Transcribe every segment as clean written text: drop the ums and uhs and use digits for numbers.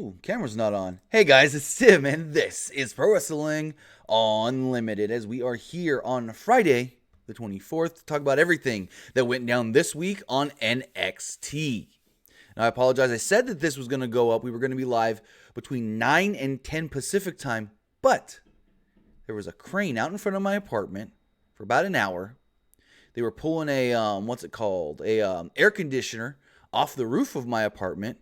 Ooh, camera's not on. Hey guys, it's Tim, and this is Pro Wrestling Unlimited, as we are here on Friday, the 24th, to talk about everything that went down this week on NXT. Now, I apologize. I said that this was going to go up. We were going to be live between 9 and 10 Pacific time, but there was a crane out in front of my apartment for about an hour. They were pulling a, air conditioner off the roof of my apartment.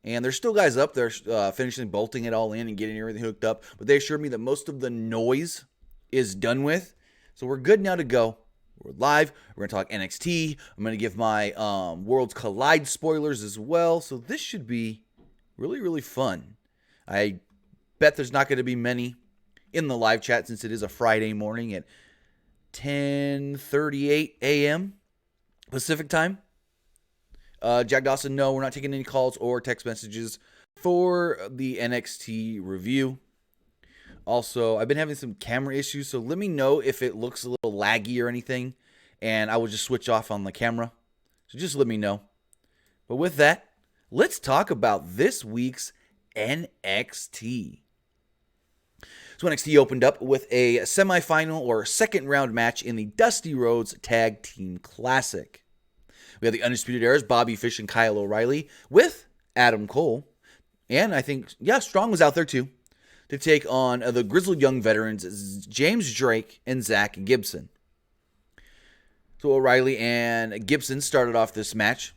And there's still guys up there finishing bolting it all in and getting everything hooked up. But they assured me that most of the noise is done with. So we're good now to go. We're live. We're going to talk NXT. I'm going to give my Worlds Collide spoilers as well. So this should be really, really fun. I bet there's not going to be many in the live chat since it is a Friday morning at 10:38 a.m. Pacific time. Jack Dawson, no, we're not taking any calls or text messages for the NXT review. Also, I've been having some camera issues, so let me know if it looks a little laggy or anything, and I will just switch off on the camera. So just let me know. But with that, let's talk about this week's NXT. So NXT opened up with a semifinal or second round match in the Dusty Rhodes Tag Team Classic. We have the Undisputed Era's Bobby Fish and Kyle O'Reilly with Adam Cole. And I think, Strong was out there too, to take on the grizzled young veterans James Drake and Zach Gibson. So O'Reilly and Gibson started off this match.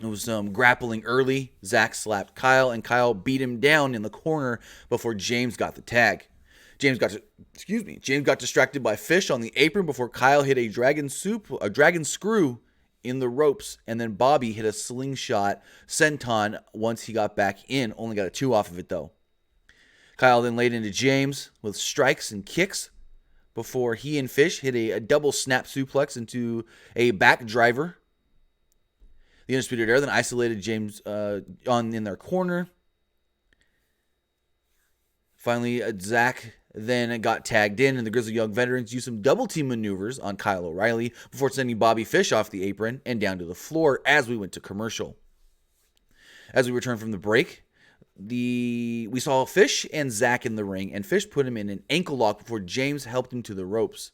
It was grappling early. Zach slapped Kyle, and Kyle beat him down in the corner before James got the tag. James got distracted by Fish on the apron before Kyle hit a dragon screw in the ropes, and then Bobby hit a slingshot senton once he got back in. Only got a 2 off of it, though. Kyle then laid into James with strikes and kicks before he and Fish hit a double snap suplex into a back driver. The Undisputed Era then isolated James in their corner. Finally, Zach then got tagged in, and the Grizzly Young Veterans used some double team maneuvers on Kyle O'Reilly before sending Bobby Fish off the apron and down to the floor as we went to commercial. As we returned from the break, we saw Fish and Zach in the ring, and Fish put him in an ankle lock before James helped him to the ropes.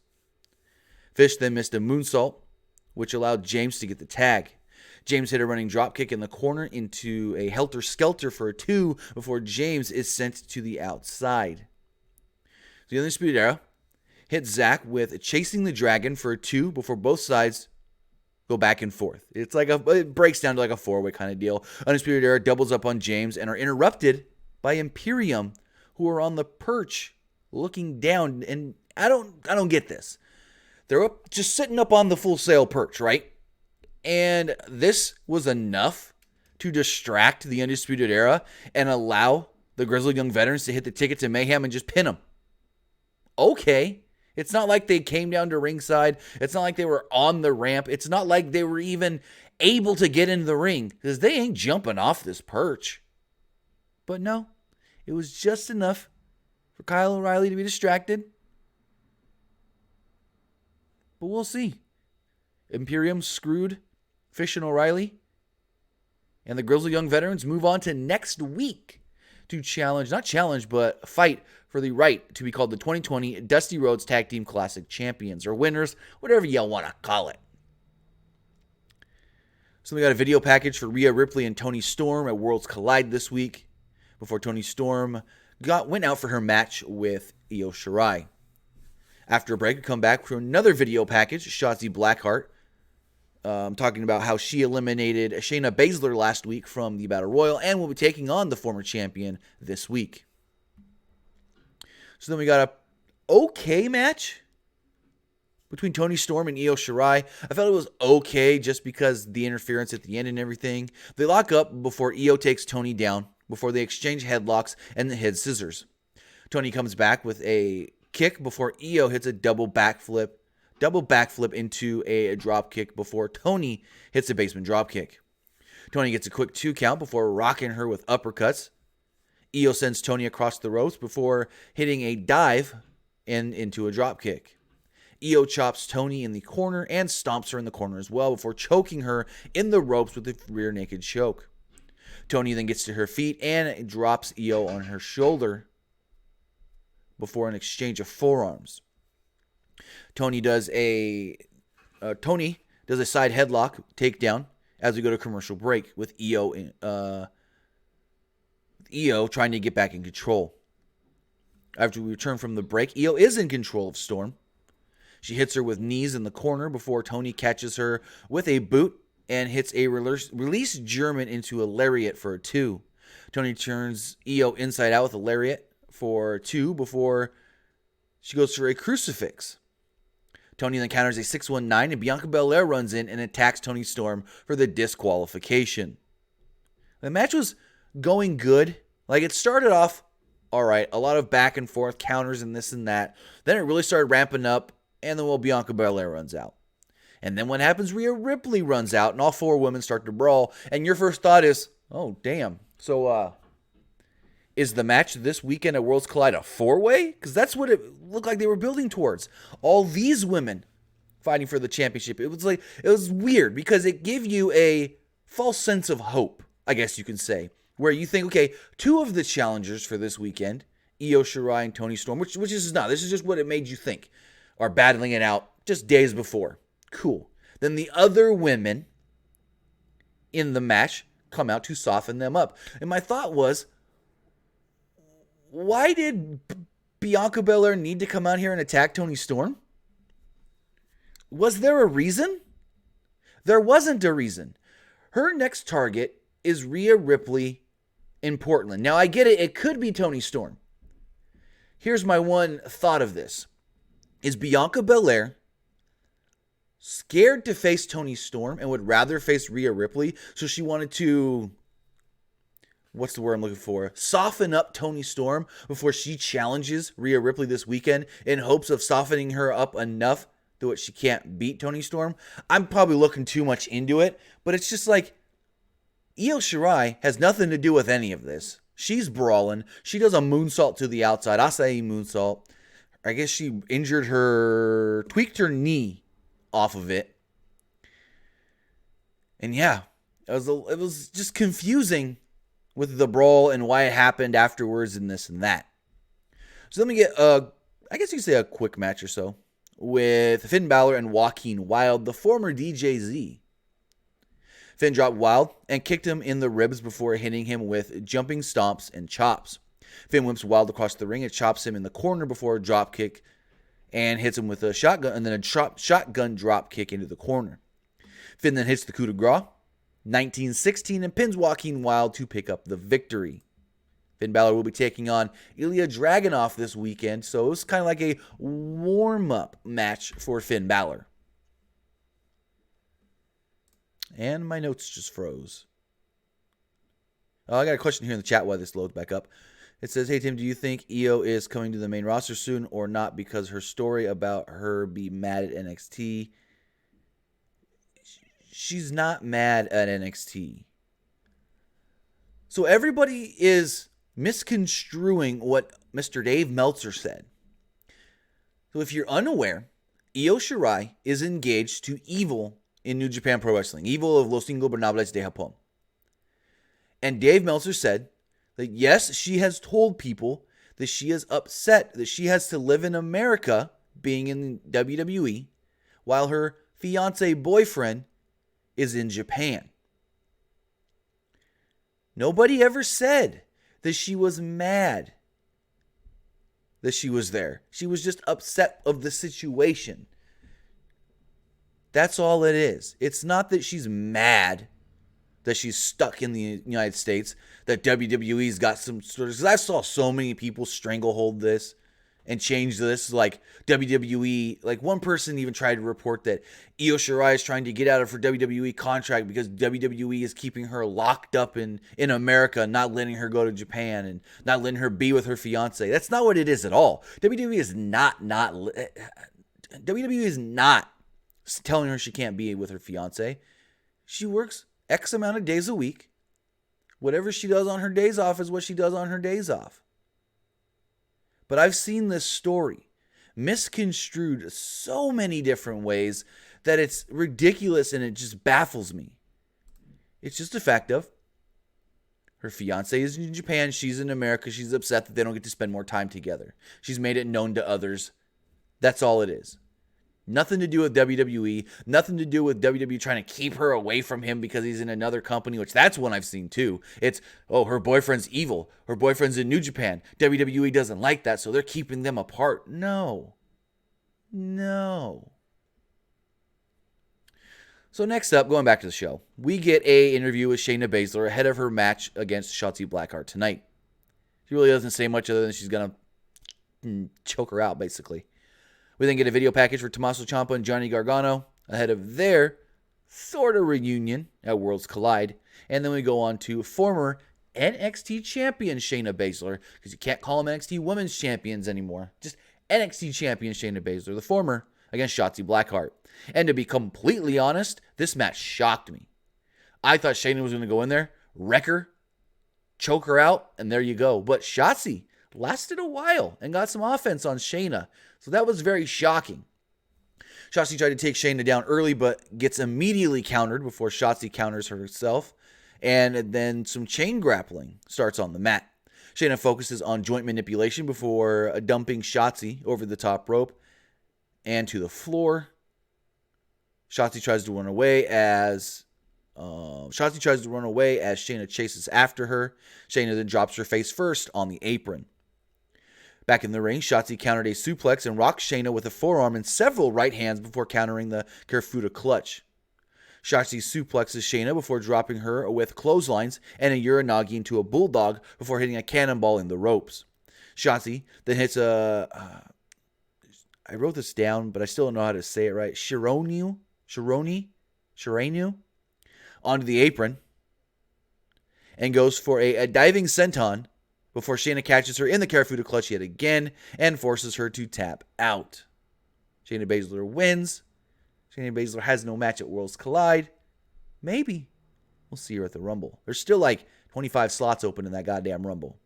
Fish then missed a moonsault, which allowed James to get the tag. James hit a running dropkick in the corner into a helter-skelter for a 2 before James is sent to the outside. The Undisputed Era hit Zach with Chasing the Dragon for a 2 before both sides go back and forth. It breaks down to like a 4-way kind of deal. Undisputed Era doubles up on James and are interrupted by Imperium, who are on the perch looking down. And I don't get this. They're up, just sitting up on the Full Sail perch, right? And this was enough to distract the Undisputed Era and allow the Grizzled Young Veterans to hit the ticket to Mayhem and just pin them. Okay. It's not like they came down to ringside. It's not like they were on the ramp. It's not like they were even able to get into the ring, because they ain't jumping off this perch. But no, it was just enough for Kyle O'Reilly to be distracted. But we'll see. Imperium screwed Fish and O'Reilly, and the Grizzled Young Veterans move on to next week to fight for the right to be called the 2020 Dusty Rhodes Tag Team Classic Champions, or winners, whatever you want to call it. So we got a video package for Rhea Ripley and Toni Storm at Worlds Collide this week, before Toni Storm went out for her match with Io Shirai. After a break, we come back for another video package, Shotzi Blackheart, talking about how she eliminated Shayna Baszler last week from the Battle Royal and will be taking on the former champion this week. So then we got a okay match between Toni Storm and Io Shirai. I felt it was okay just because the interference at the end and everything. They lock up before Io takes Toni down, before they exchange headlocks and the head scissors. Toni comes back with a kick before Io hits a double backflip into a drop kick before Toni hits a basement drop kick. Toni gets a quick 2 count before rocking her with uppercuts. Io sends Toni across the ropes before hitting a dive and into a drop kick. Io chops Toni in the corner and stomps her in the corner as well before choking her in the ropes with a rear naked choke. Toni then gets to her feet and drops Io on her shoulder before an exchange of forearms. Toni does a side headlock takedown as we go to commercial break with Io trying to get back in control. After we return from the break, Io is in control of Storm. She hits her with knees in the corner before Toni catches her with a boot and hits a release German into a lariat for a 2. Toni turns Io inside out with a lariat for 2 before she goes for a crucifix. Toni then counters a 619 and Bianca Belair runs in and attacks Toni Storm for the disqualification. The match was going good. Like, it started off all right, a lot of back and forth counters and this and that. Then it really started ramping up, and then Bianca Belair runs out. And then what happens? Rhea Ripley runs out, and all 4 women start to brawl. And your first thought is, oh, damn. So, is the match this weekend at Worlds Collide a 4-way? Because that's what it looked like they were building towards. All these women fighting for the championship. It was weird because it gave you a false sense of hope, I guess you can say. Where you think, okay, 2 of the challengers for this weekend, Io Shirai and Toni Storm, which is not. This is just what it made you think, are battling it out just days before. Cool. Then the other women in the match come out to soften them up. And my thought was, why did Bianca Belair need to come out here and attack Toni Storm? Was there a reason? There wasn't a reason. Her next target is Rhea Ripley in Portland. Now, I get it. It could be Toni Storm. Here's my one thought of this. Is Bianca Belair scared to face Toni Storm and would rather face Rhea Ripley? So she wanted to, what's the word I'm looking for? Soften up Toni Storm before she challenges Rhea Ripley this weekend in hopes of softening her up enough that she can't beat Toni Storm. I'm probably looking too much into it, but it's just like, Io Shirai has nothing to do with any of this. She's brawling. She does a moonsault to the outside. Acai moonsault. I guess she tweaked her knee off of it. And yeah, it was just confusing with the brawl and why it happened afterwards and this and that. So let me get, I guess you could say a quick match or so with Finn Balor and Joaquin Wilde, the former DJZ. Finn dropped Wilde and kicked him in the ribs before hitting him with jumping stomps and chops. Finn whips Wilde across the ring and chops him in the corner before a drop kick and hits him with a shotgun and then a shotgun drop kick into the corner. Finn then hits the coup de grace, 1916, and pins Joaquin Wilde to pick up the victory. Finn Balor will be taking on Ilya Dragunov this weekend, so it was kind of like a warm-up match for Finn Balor. And my notes just froze. Oh, I got a question here in the chat while this loads back up. It says, hey, Tim, do you think Io is coming to the main roster soon or not because her story about her being mad at NXT? She's not mad at NXT. So everybody is misconstruing what Mr. Dave Meltzer said. So if you're unaware, Io Shirai is engaged to Evil in New Japan Pro Wrestling, Evil of Los Ingobernables de Japón. And Dave Meltzer said that yes, she has told people that she is upset that she has to live in America being in WWE while her fiance boyfriend is in Japan. Nobody ever said that she was mad that she was there. She was just upset of the situation. That's all it is. It's not that she's mad that she's stuck in the United States, that WWE's got some sort of... Because I saw so many people stranglehold this and change this. Like WWE, like one person even tried to report that Io Shirai is trying to get out of her WWE contract because WWE is keeping her locked up in America, not letting her go to Japan and not letting her be with her fiance. That's not what it is at all. WWE is not telling her she can't be with her fiance. She works X amount of days a week. Whatever she does on her days off is what she does on her days off. But I've seen this story misconstrued so many different ways that it's ridiculous and it just baffles me. It's just a fact of Her fiance is in Japan. She's in America. She's upset that they don't get to spend more time together. She's made it known to others. That's all it is. Nothing to do with WWE. Nothing to do with WWE trying to keep her away from him because he's in another company, which that's one I've seen too. It's, oh, her boyfriend's evil. Her boyfriend's in New Japan. WWE doesn't like that, so they're keeping them apart. No. So next up, going back to the show, we get an interview with Shayna Baszler ahead of her match against Shotzi Blackheart tonight. She really doesn't say much other than she's going to choke her out, basically. We then get a video package for Tommaso Ciampa and Johnny Gargano ahead of their sort of reunion at Worlds Collide. And then we go on to former NXT champion Shayna Baszler, because you can't call them NXT Women's Champions anymore. Just NXT champion Shayna Baszler, the former, against Shotzi Blackheart. And to be completely honest, this match shocked me. I thought Shayna was going to go in there, wreck her, choke her out, and there you go. But Shotzi lasted a while and got some offense on Shayna. So that was very shocking. Shotzi tried to take Shayna down early, but gets immediately countered before Shotzi counters herself. And then some chain grappling starts on the mat. Shayna focuses on joint manipulation before dumping Shotzi over the top rope and to the floor. Shotzi tries to run away as Shayna chases after her. Shayna then drops her face first on the apron. Back in the ring, Shotzi countered a suplex and rocked Shayna with a forearm and several right hands before countering the Kirifuda clutch. Shotzi suplexes Shayna before dropping her with clotheslines and a Uranagi into a bulldog before hitting a cannonball in the ropes. Shotzi then hits I wrote this down, but I still don't know how to say it right. Shironu onto the apron and goes for a diving senton before Shayna catches her in the Kirifuda clutch yet again and forces her to tap out. Shayna Baszler wins. Shayna Baszler has no match at Worlds Collide. Maybe. We'll see her at the Rumble. There's still like 25 slots open in that goddamn Rumble.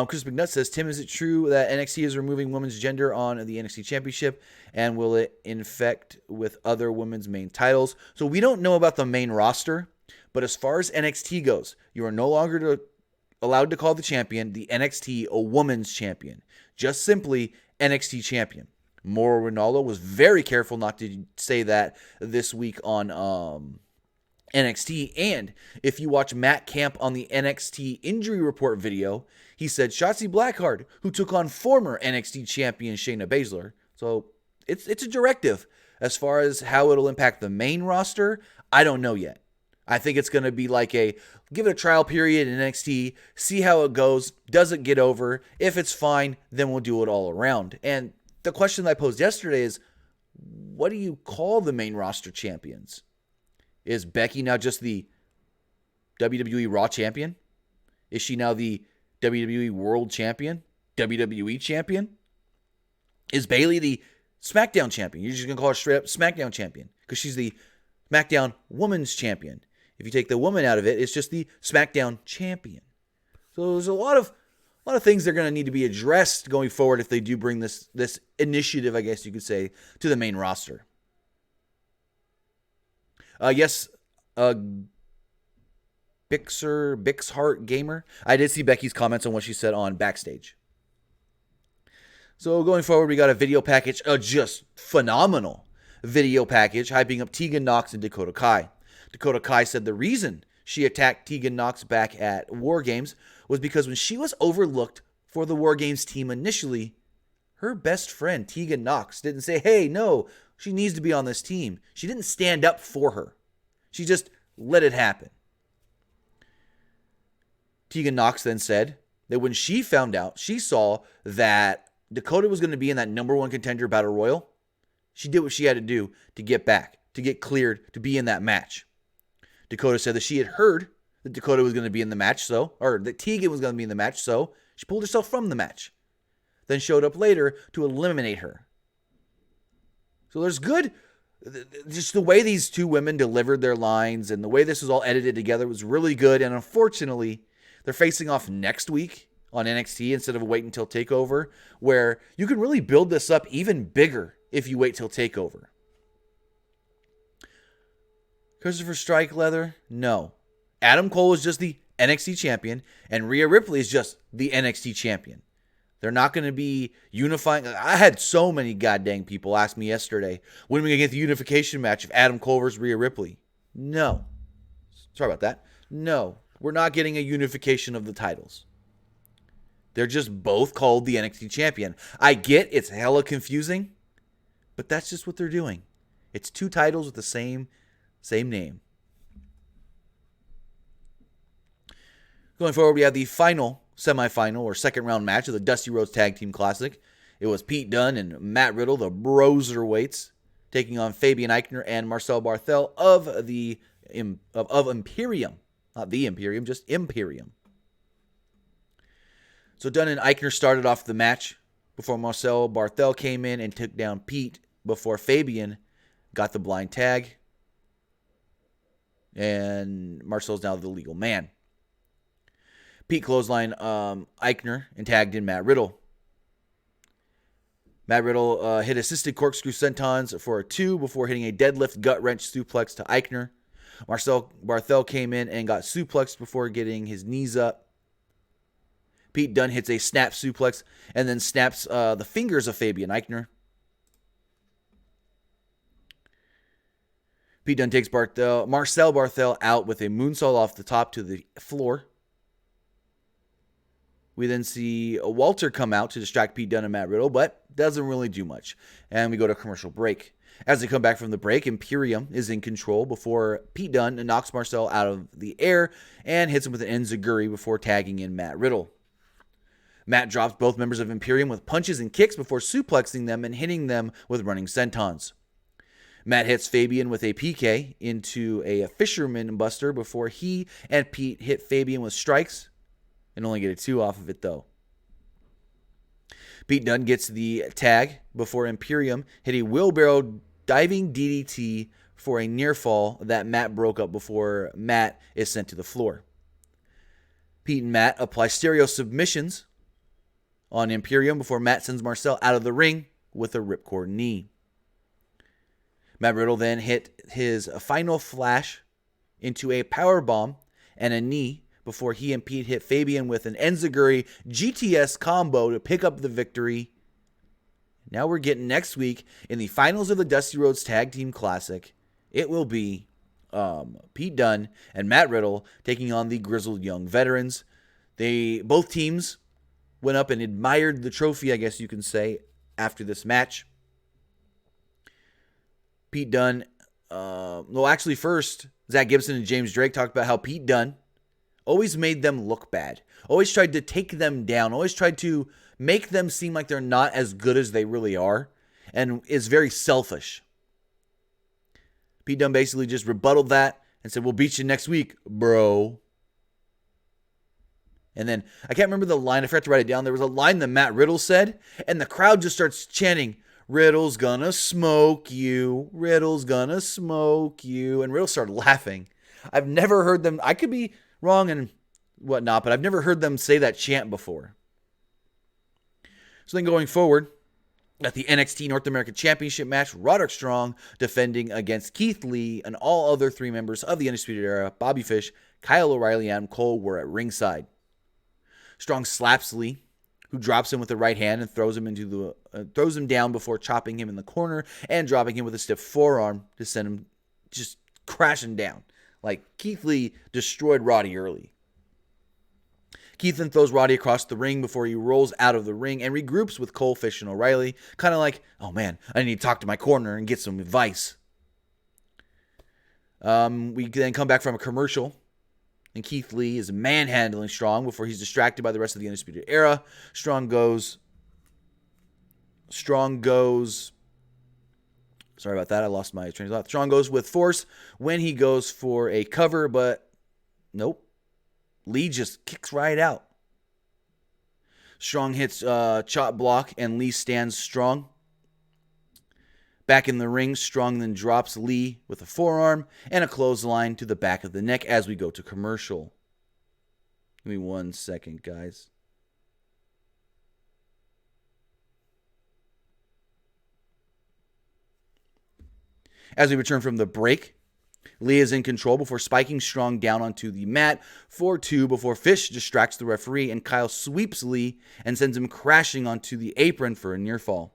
Chris McNutt says, Tim, is it true that NXT is removing women's gender on the NXT Championship? And will it infect with other women's main titles? So we don't know about the main roster. But as far as NXT goes, you are no longer allowed to call the champion the NXT a woman's champion. Just simply NXT champion. Mauro Ranallo was very careful not to say that this week on NXT. And if you watch Matt Camp on the NXT injury report video, he said Shotzi Blackheart, who took on former NXT champion Shayna Baszler. So it's a directive. As far as how it'll impact the main roster, I don't know yet. I think it's going to be like give it a trial period in NXT, see how it goes. Does it get over? If it's fine, then we'll do it all around. And the question that I posed yesterday is, what do you call the main roster champions? Is Becky now just the WWE Raw champion? Is she now the WWE World Champion? WWE Champion? Is Bayley the SmackDown Champion? You're just going to call her straight up SmackDown Champion because she's the SmackDown Women's Champion. If you take the woman out of it, it's just the SmackDown Champion. So there's a lot of things that are going to need to be addressed going forward if they do bring this initiative, I guess you could say, to the main roster. Bixheart Gamer. I did see Becky's comments on what she said on Backstage. So going forward, we got a video package, just phenomenal video package, hyping up Tegan Nox and Dakota Kai. Dakota Kai said the reason she attacked Tegan Nox back at War Games was because when she was overlooked for the War Games team initially, her best friend, Tegan Nox, didn't say, hey, no, she needs to be on this team. She didn't stand up for her. She just let it happen. Tegan Nox then said that when she found out, she saw that Dakota was going to be in that number one contender battle royal. She did what she had to do to get back, to get cleared, to be in that match. Dakota said that she had heard that Dakota was going to be in the match, or that Tegan was going to be in the match, so she pulled herself from the match. Then showed up later to eliminate her. So there's good, just the way these two women delivered their lines and the way this was all edited together was really good. And unfortunately, they're facing off next week on NXT instead of waiting until TakeOver, where you can really build this up even bigger if you wait till TakeOver. Christopher Strike Leather? No. Adam Cole is just the NXT champion, and Rhea Ripley is just the NXT champion. They're not going to be unifying. I had so many goddamn people ask me yesterday, when are we going to get the unification match of Adam Cole versus Rhea Ripley? No. Sorry about that. No, we're not getting a unification of the titles. They're just both called the NXT champion. I get it's hella confusing, but that's just what they're doing. It's two titles with the same name. Going forward, we have the final semifinal or second round match of the Dusty Rhodes Tag Team Classic. It was Pete Dunne and Matt Riddle, the Broserweights, taking on Fabian Aichner and Marcel Barthel of Imperium. Not the Imperium, just Imperium. So Dunne and Aichner started off the match before Marcel Barthel came in and took down Pete before Fabian got the blind tag. And Marcel's now the legal man. Pete clotheslined Aichner and tagged in Matt Riddle. Matt Riddle hit assisted corkscrew sentons for a 2 before hitting a deadlift gut-wrench suplex to Aichner. Marcel Barthel came in and got suplexed before getting his knees up. Pete Dunne hits a snap suplex and then snaps the fingers of Fabian Aichner. Pete Dunne takes Marcel Barthel out with a moonsault off the top to the floor. We then see Walter come out to distract Pete Dunne and Matt Riddle, but doesn't really do much. And we go to commercial break. As they come back from the break, Imperium is in control before Pete Dunne knocks Marcel out of the air and hits him with an enziguri before tagging in Matt Riddle. Matt drops both members of Imperium with punches and kicks before suplexing them and hitting them with running sentons. Matt hits Fabian with a PK into a fisherman buster before he and Pete hit Fabian with strikes and only get a 2 off of it though. Pete Dunne gets the tag before Imperium hit a wheelbarrow diving DDT for a near fall that Matt broke up before Matt is sent to the floor. Pete and Matt apply stereo submissions on Imperium before Matt sends Marcel out of the ring with a ripcord knee. Matt Riddle then hit his final flash into a powerbomb and a knee before he and Pete hit Fabian with an enziguri GTS combo to pick up the victory. Now we're getting next week in the finals of the Dusty Rhodes Tag Team Classic. It will be Pete Dunne and Matt Riddle taking on the Grizzled Young Veterans. Both teams went up and admired the trophy, I guess you can say, after this match. Pete Dunne, first, Zach Gibson and James Drake talked about how Pete Dunne always made them look bad, always tried to take them down, always tried to make them seem like they're not as good as they really are, and is very selfish. Pete Dunne basically just rebutted that and said, "We'll beat you next week, bro." And then, I can't remember the line, I forgot to write it down. There was a line that Matt Riddle said, and the crowd just starts chanting, "Riddle's gonna smoke you, Riddle's gonna smoke you." And Riddle started laughing. I've never heard them, I could be wrong and whatnot, but I've never heard them say that chant before. So then going forward, at the NXT North American Championship match, Roderick Strong defending against Keith Lee, and all other 3 members of the Undisputed Era, Bobby Fish, Kyle O'Reilly, and Adam Cole, were at ringside. Strong slaps Lee, who drops him with the right hand and throws him down before chopping him in the corner and dropping him with a stiff forearm to send him just crashing down. Like, Keith Lee destroyed Roddy early. Keith then throws Roddy across the ring before he rolls out of the ring and regroups with Cole, Fish, and O'Reilly. Kind of like, oh man, I need to talk to my corner and get some advice. We then come back from a commercial, and Keith Lee is manhandling Strong before he's distracted by the rest of the Undisputed Era. Strong goes. Sorry about that. I lost my train of thought. Strong goes with force when he goes for a cover, but nope. Lee just kicks right out. Strong hits chop block, and Lee stands strong. Back in the ring, Strong then drops Lee with a forearm and a clothesline to the back of the neck as we go to commercial. Give me 1 second, guys. As we return from the break, Lee is in control before spiking Strong down onto the mat for 2 before Fish distracts the referee and Kyle sweeps Lee and sends him crashing onto the apron for a near fall.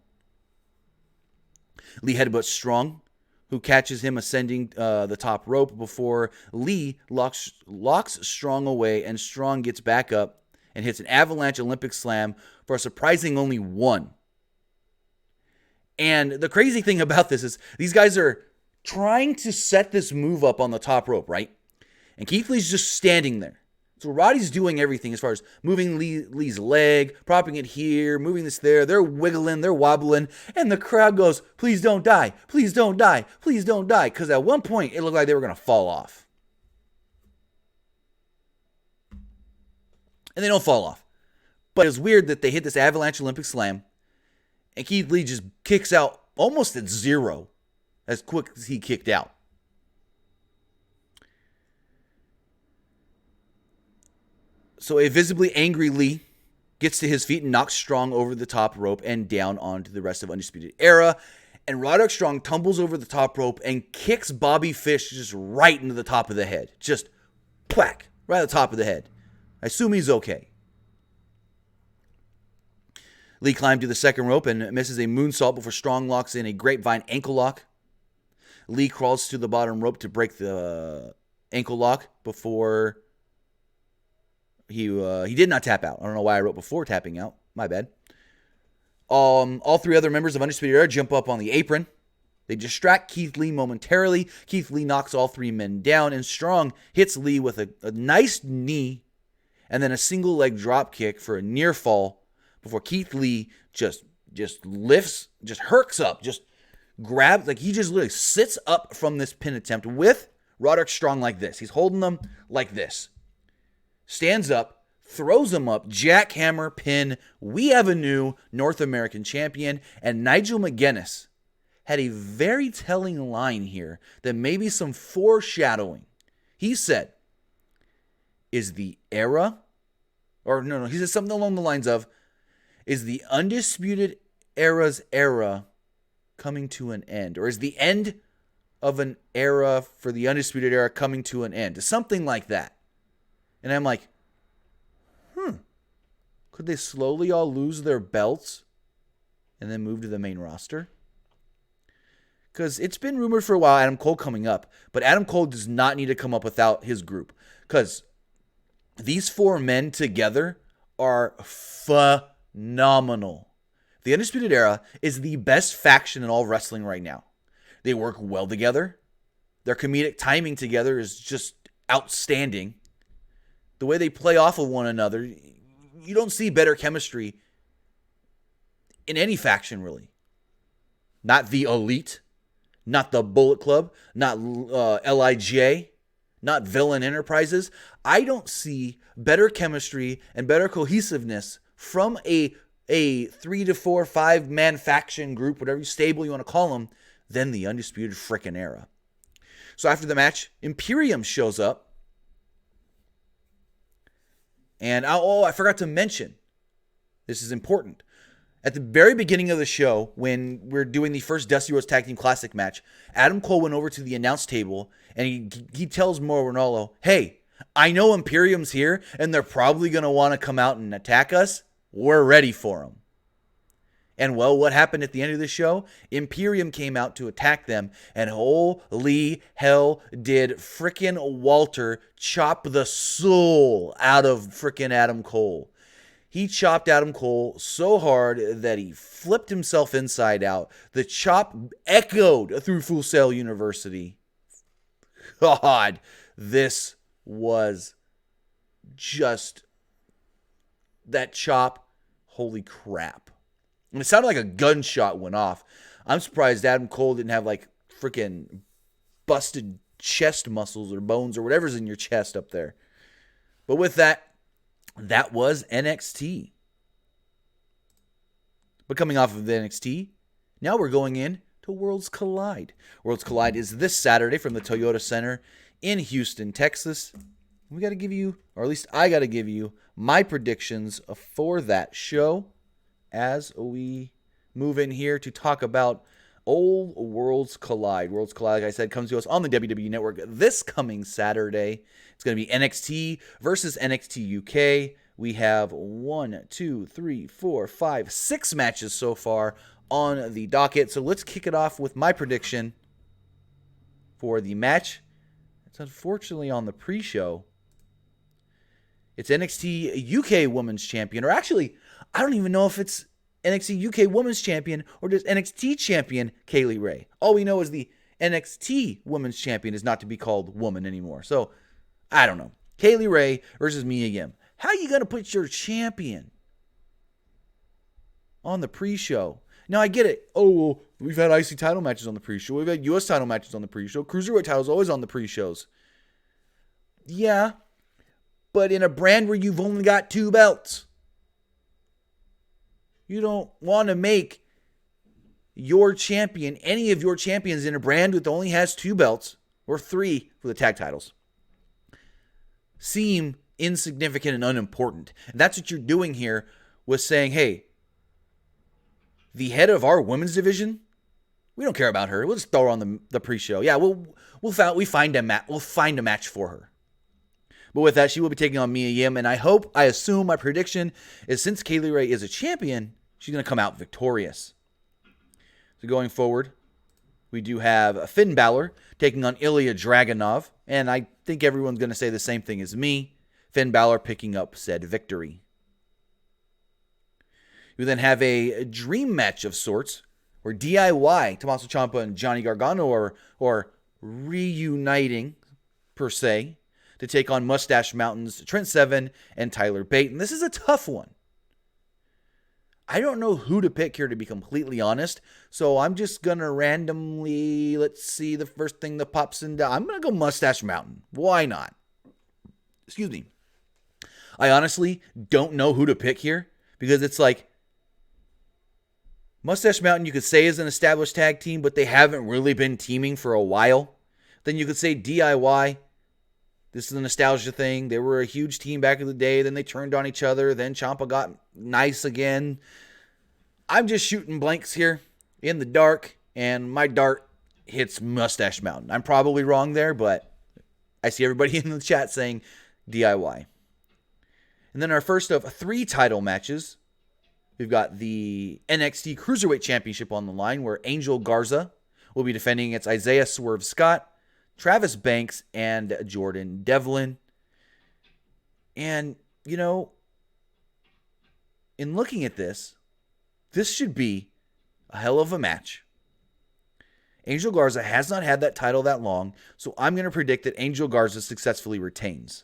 Lee headbutts Strong, who catches him ascending the top rope before Lee locks Strong away, and Strong gets back up and hits an avalanche Olympic slam for a surprising only 1. And the crazy thing about this is these guys are trying to set this move up on the top rope, right? And Keith Lee's just standing there. So Roddy's doing everything as far as moving Lee's leg, propping it here, moving this there. They're wiggling, they're wobbling, and the crowd goes, please don't die, please don't die, please don't die. Because at one point, it looked like they were going to fall off. And they don't fall off. But it's weird that they hit this avalanche Olympic slam, and Keith Lee just kicks out almost at 0 as quick as he kicked out. So a visibly angry Lee gets to his feet and knocks Strong over the top rope and down onto the rest of Undisputed Era. And Roderick Strong tumbles over the top rope and kicks Bobby Fish just right into the top of the head. Just whack, right at the top of the head. I assume he's okay. Lee climbed to the second rope and misses a moonsault before Strong locks in a grapevine ankle lock. Lee crawls to the bottom rope to break the ankle lock before he did not tap out. I don't know why I wrote before tapping out. My bad. All 3 other members of Undisputed Era jump up on the apron. They distract Keith Lee momentarily. Keith Lee knocks all 3 men down, and Strong hits Lee with a nice knee and then a single leg drop kick for a near fall before Keith Lee just lifts, just herks up, just grabs, like he just literally sits up from this pin attempt with Roderick Strong like this. He's holding them like this. Stands up, throws him up, jackhammer pin. We have a new North American champion, and Nigel McGuinness had a very telling line here that may be some foreshadowing. He said, is the era, or no, he said something along the lines of, is the Undisputed Era's era coming to an end? Or is the end of an era for the Undisputed Era coming to an end? Something like that. And I'm like, could they slowly all lose their belts and then move to the main roster? Because it's been rumored for a while, Adam Cole coming up. But Adam Cole does not need to come up without his group. Because these 4 men together are phenomenal. The Undisputed Era is the best faction in all wrestling right now. They work well together. Their comedic timing together is just outstanding. The way they play off of one another, you don't see better chemistry in any faction, really. Not the Elite, not the Bullet Club, not LIJ, not Villain Enterprises. I don't see better chemistry and better cohesiveness from a 3 to 4, 5 man faction group, whatever stable you want to call them, than the Undisputed frickin' Era. So after the match, Imperium shows up. And I forgot to mention, this is important. At the very beginning of the show, when we're doing the first Dusty Rhodes Tag Team Classic match, Adam Cole went over to the announce table and he tells Mauro Ranallo, hey, I know Imperium's here and they're probably going to want to come out and attack us. We're ready for them. And well, what happened at the end of the show? Imperium came out to attack them, and holy hell did frickin' Walter chop the soul out of frickin' Adam Cole. He chopped Adam Cole so hard that he flipped himself inside out. The chop echoed through Full Sail University. God, this was just that chop. Holy crap. And it sounded like a gunshot went off. I'm surprised Adam Cole didn't have like freaking busted chest muscles or bones or whatever's in your chest up there. But with that, that was NXT. But coming off of the NXT, now we're going in to Worlds Collide. Worlds Collide is this Saturday from the Toyota Center in Houston, Texas. We got to give you, or at least I got to give you, my predictions for that show as we move in here to talk about Old Worlds Collide. Worlds Collide, like I said, comes to us on the WWE Network this coming Saturday. It's going to be NXT versus NXT UK. We have 6 matches so far on the docket. So let's kick it off with my prediction for the match. It's unfortunately on the pre-show. It's NXT UK Women's Champion, or actually, I don't even know if it's NXT UK Women's Champion or just NXT Champion Kaylee Ray. All we know is the NXT Women's Champion is not to be called woman anymore. So, I don't know. Kaylee Ray versus Mia Yim. How are you going to put your champion on the pre-show? Now, I get it. Oh, well, we've had IC title matches on the pre-show. We've had US title matches on the pre-show. Cruiserweight titles always on the pre-shows. Yeah, but in a brand where you've only got 2 belts. You don't want to make your champion, any of your champions in a brand that only has 2 belts, or 3 for the tag titles, seem insignificant and unimportant. And that's what you're doing here with saying, hey, the head of our women's division, we don't care about her. We'll just throw her on the pre-show. Yeah, we'll find a match for her. But with that, she will be taking on Mia Yim, and I assume my prediction is since Kaylee Ray is a champion, she's going to come out victorious. So going forward, we do have Finn Balor taking on Ilya Dragunov, and I think everyone's going to say the same thing as me. Finn Balor picking up said victory. We then have a dream match of sorts, where DIY, Tommaso Ciampa and Johnny Gargano are reuniting, per se, to take on Mustache Mountain's Trent Seven and Tyler Bate. And this is a tough one. I don't know who to pick here, to be completely honest. So I'm just going to randomly, let's see, the first thing that pops into, I'm going to go Mustache Mountain. Why not? Excuse me. I honestly don't know who to pick here, because it's like, Mustache Mountain, you could say, is an established tag team, but they haven't really been teaming for a while. Then you could say DIY. This is a nostalgia thing. They were a huge team back in the day. Then they turned on each other. Then Ciampa got nice again. I'm just shooting blanks here in the dark, and my dart hits Mustache Mountain. I'm probably wrong there, but I see everybody in the chat saying DIY. And then our first of 3 title matches. We've got the NXT Cruiserweight Championship on the line, where Angel Garza will be defending against Isaiah Swerve Scott, Travis Banks, and Jordan Devlin. And, you know, in looking at this should be a hell of a match. Angel Garza has not had that title that long, so I'm going to predict that Angel Garza successfully retains.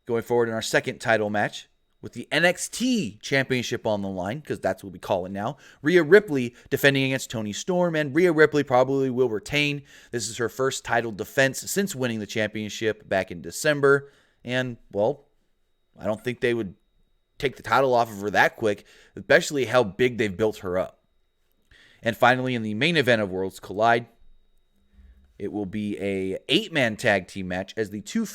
Going forward in our second title match, with the NXT Championship on the line, because that's what we call it now, Rhea Ripley defending against Toni Storm, and Rhea Ripley probably will retain. This is her first title defense since winning the championship back in December, and, well, I don't think they would take the title off of her that quick, especially how big they've built her up. And finally, in the main event of Worlds Collide, it will be a 8-man tag team match as the two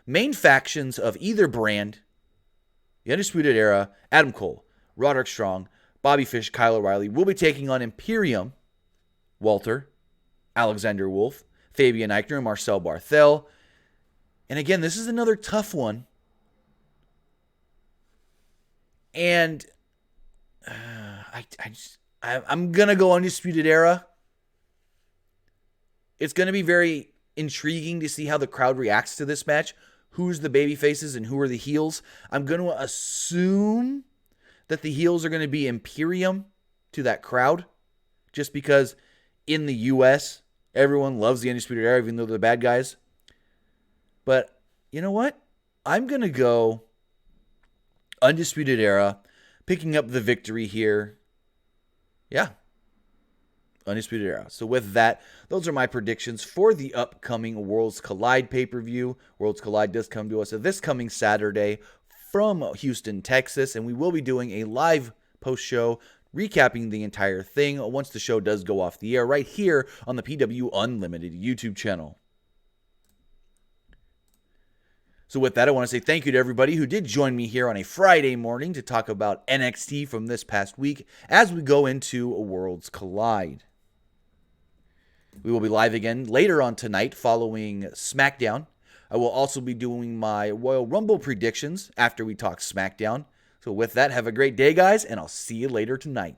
main factions of either brand, the Undisputed Era, Adam Cole, Roderick Strong, Bobby Fish, Kyle O'Reilly, will be taking on Imperium, Walter, Alexander Wolf, Fabian Eichner, and Marcel Barthel. And again, this is another tough one. And I'm going to go Undisputed Era. It's going to be very intriguing to see how the crowd reacts to this match. Who's the baby faces and who are the heels? I'm going to assume that the heels are going to be Imperium to that crowd, just because in the U.S., everyone loves the Undisputed Era, even though they're the bad guys. But you know what? I'm going to go Undisputed Era, picking up the victory here. Yeah. Undisputed Era. So with that, those are my predictions for the upcoming Worlds Collide pay-per-view. Worlds Collide does come to us this coming Saturday from Houston, Texas, and we will be doing a live post-show recapping the entire thing once the show does go off the air right here on the PWUnlimited YouTube channel. So with that, I want to say thank you to everybody who did join me here on a Friday morning to talk about NXT from this past week as we go into Worlds Collide. We will be live again later on tonight following SmackDown. I will also be doing my Royal Rumble predictions after we talk SmackDown. So with that, have a great day, guys, and I'll see you later tonight.